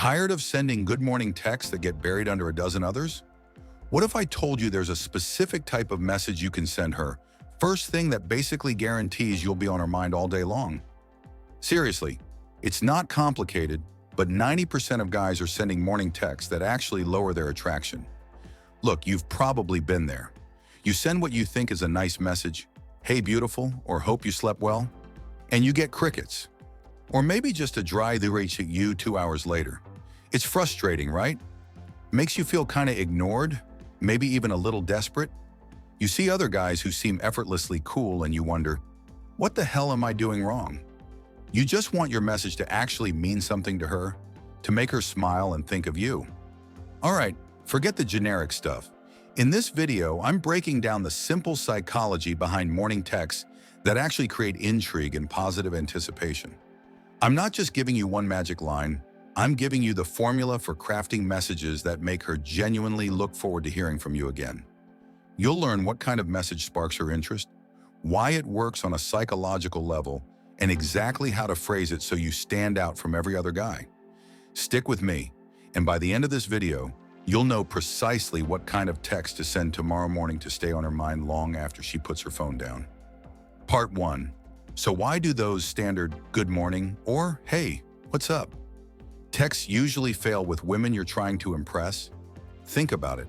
Tired of sending good morning texts that get buried under a dozen others? What if I told you there's a specific type of message you can send her, first thing that basically guarantees you'll be on her mind all day long? Seriously, it's not complicated, but 90% of guys are sending morning texts that actually lower their attraction. Look, you've probably been there. You send what you think is a nice message, "Hey beautiful," or "Hope you slept well," and you get crickets. Or maybe just a dry reach at you 2 hours later. It's frustrating, right? Makes you feel kind of ignored, maybe even a little desperate. You see other guys who seem effortlessly cool and you wonder, what the hell am I doing wrong? You just want your message to actually mean something to her, to make her smile and think of you. All right, forget the generic stuff. In this video, I'm breaking down the simple psychology behind morning texts that actually create intrigue and positive anticipation. I'm not just giving you one magic line, I'm giving you the formula for crafting messages that make her genuinely look forward to hearing from you again. You'll learn what kind of message sparks her interest, why it works on a psychological level, and exactly how to phrase it so you stand out from every other guy. Stick with me, and by the end of this video, you'll know precisely what kind of text to send tomorrow morning to stay on her mind long after she puts her phone down. Part 1. So why do those standard "good morning" or "hey, what's up" texts usually fail with women you're trying to impress? Think about it.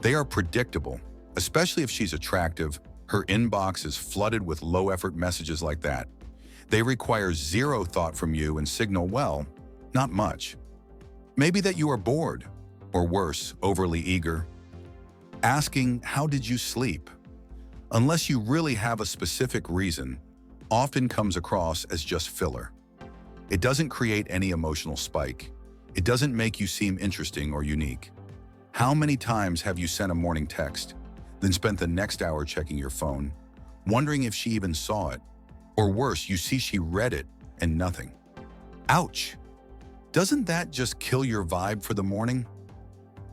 They are predictable, especially if she's attractive. Her inbox is flooded with low-effort messages like that. They require zero thought from you and signal, well, not much. Maybe that you are bored, or worse, overly eager. Asking, "How did you sleep?" unless you really have a specific reason, often comes across as just filler. It doesn't create any emotional spike. It doesn't make you seem interesting or unique. How many times have you sent a morning text, then spent the next hour checking your phone, wondering if she even saw it? Or worse, you see she read it and nothing. Ouch! Doesn't that just kill your vibe for the morning?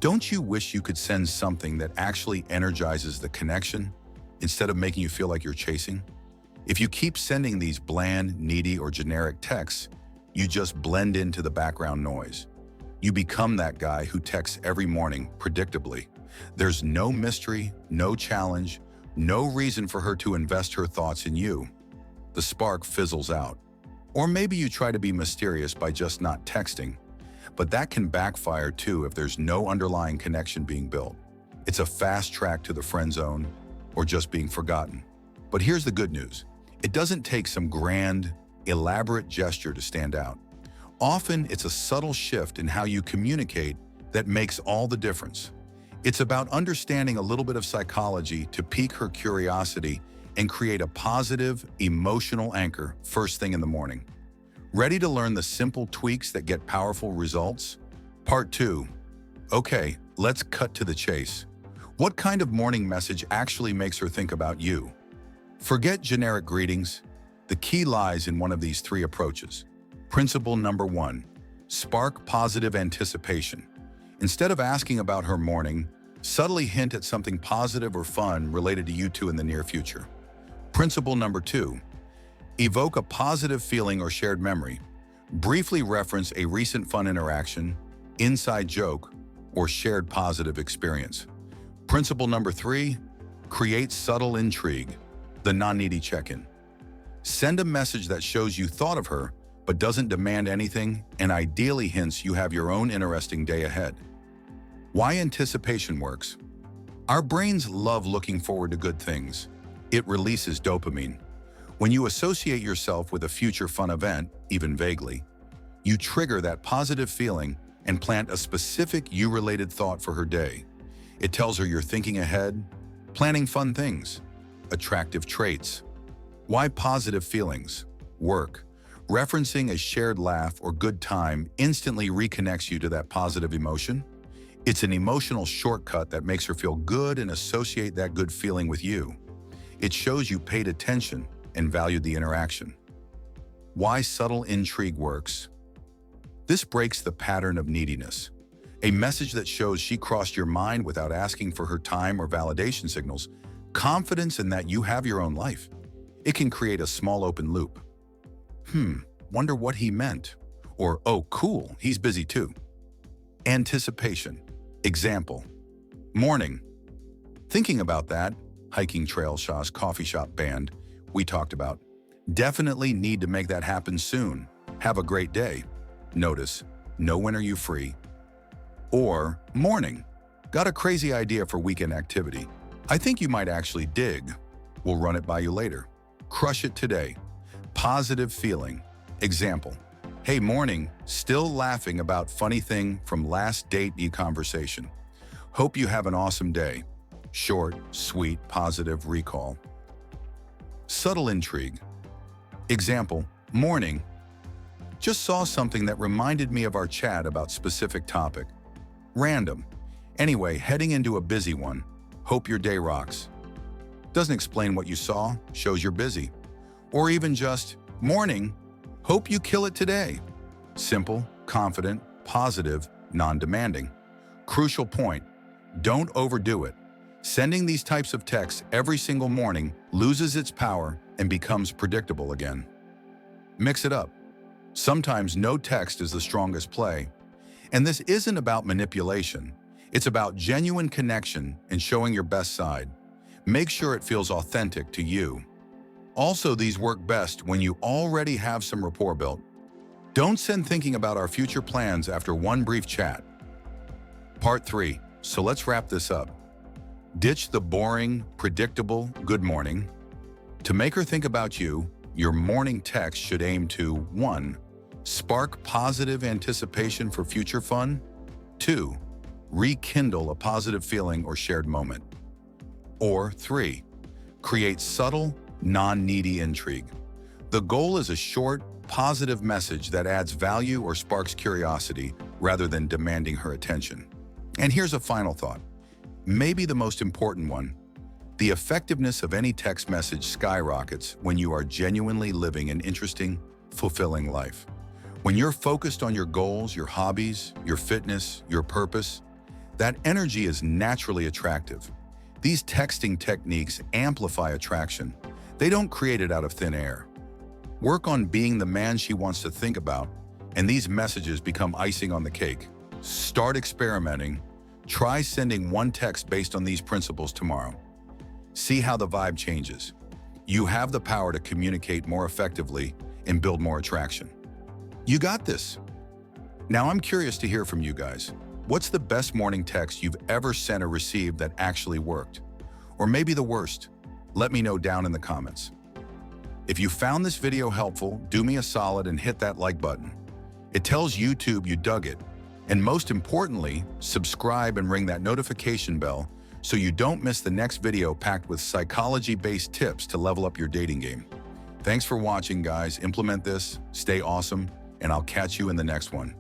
Don't you wish you could send something that actually energizes the connection instead of making you feel like you're chasing? If you keep sending these bland, needy, or generic texts, you just blend into the background noise. You become that guy who texts every morning, predictably. There's no mystery, no challenge, no reason for her to invest her thoughts in you. The spark fizzles out. Or maybe you try to be mysterious by just not texting, but that can backfire too if there's no underlying connection being built. It's a fast track to the friend zone or just being forgotten. But here's the good news. It doesn't take some grand, elaborate gesture to stand out. Often, it's a subtle shift in how you communicate that makes all the difference. It's about understanding a little bit of psychology to pique her curiosity and create a positive, emotional anchor first thing in the morning. Ready to learn the simple tweaks that get powerful results? Part 2. Okay, let's cut to the chase. What kind of morning message actually makes her think about you? Forget generic greetings. The key lies in one of these 3 approaches. Principle number 1. Spark positive anticipation. Instead of asking about her morning, subtly hint at something positive or fun related to you two in the near future. Principle number 2. Evoke a positive feeling or shared memory. Briefly reference a recent fun interaction, inside joke, or shared positive experience. Principle number 3. Create subtle intrigue. The non-needy check-in. Send a message that shows you thought of her, but doesn't demand anything, and ideally hints you have your own interesting day ahead. Why anticipation works? Our brains love looking forward to good things. It releases dopamine. When you associate yourself with a future fun event, even vaguely, you trigger that positive feeling and plant a specific you-related thought for her day. It tells her you're thinking ahead, planning fun things. Attractive traits. Why positive feelings work? Referencing a shared laugh or good time instantly reconnects you to that positive emotion. It's an emotional shortcut that makes her feel good and associate that good feeling with you. It shows you paid attention and valued the interaction. Why subtle intrigue works? This breaks the pattern of neediness. A message that shows she crossed your mind without asking for her time or validation signals confidence in that you have your own life. It can create a small open loop. Wonder what he meant. Or, oh, cool, he's busy too. Anticipation. Example. Morning. Thinking about that, hiking trail shows, coffee shop band we talked about. Definitely need to make that happen soon. Have a great day. Notice, know when are you free? Or morning. Got a crazy idea for weekend activity. I think you might actually dig. We'll run it by you later. Crush it today. Positive feeling. Example. Hey, morning. Still laughing about funny thing from last date conversation. Hope you have an awesome day. Short, sweet, positive recall. Subtle intrigue. Example. Morning. Just saw something that reminded me of our chat about specific topic. Random. Anyway, heading into a busy one. Hope your day rocks. Doesn't explain what you saw, shows you're busy. Or even just, morning, hope you kill it today. Simple, confident, positive, non-demanding. Crucial point, don't overdo it. Sending these types of texts every single morning loses its power and becomes predictable again. Mix it up. Sometimes no text is the strongest play. And this isn't about manipulation. It's about genuine connection and showing your best side. Make sure it feels authentic to you. Also, these work best when you already have some rapport built. Don't send thinking about our future plans after one brief chat. Part 3. So let's wrap this up. Ditch the boring, predictable good morning. To make her think about you, your morning text should aim to 1. Spark positive anticipation for future fun. 2. Rekindle a positive feeling or shared moment. Or 3. Create subtle, non-needy intrigue. The goal is a short, positive message that adds value or sparks curiosity rather than demanding her attention. And here's a final thought. Maybe the most important one. The effectiveness of any text message skyrockets when you are genuinely living an interesting, fulfilling life. When you're focused on your goals, your hobbies, your fitness, your purpose, that energy is naturally attractive. These texting techniques amplify attraction. They don't create it out of thin air. Work on being the man she wants to think about, and these messages become icing on the cake. Start experimenting. Try sending one text based on these principles tomorrow. See how the vibe changes. You have the power to communicate more effectively and build more attraction. You got this. Now I'm curious to hear from you guys. What's the best morning text you've ever sent or received that actually worked? Or maybe the worst? Let me know down in the comments. If you found this video helpful, do me a solid and hit that like button. It tells YouTube you dug it. And most importantly, subscribe and ring that notification bell so you don't miss the next video packed with psychology-based tips to level up your dating game. Thanks for watching, guys. Implement this, stay awesome, and I'll catch you in the next one.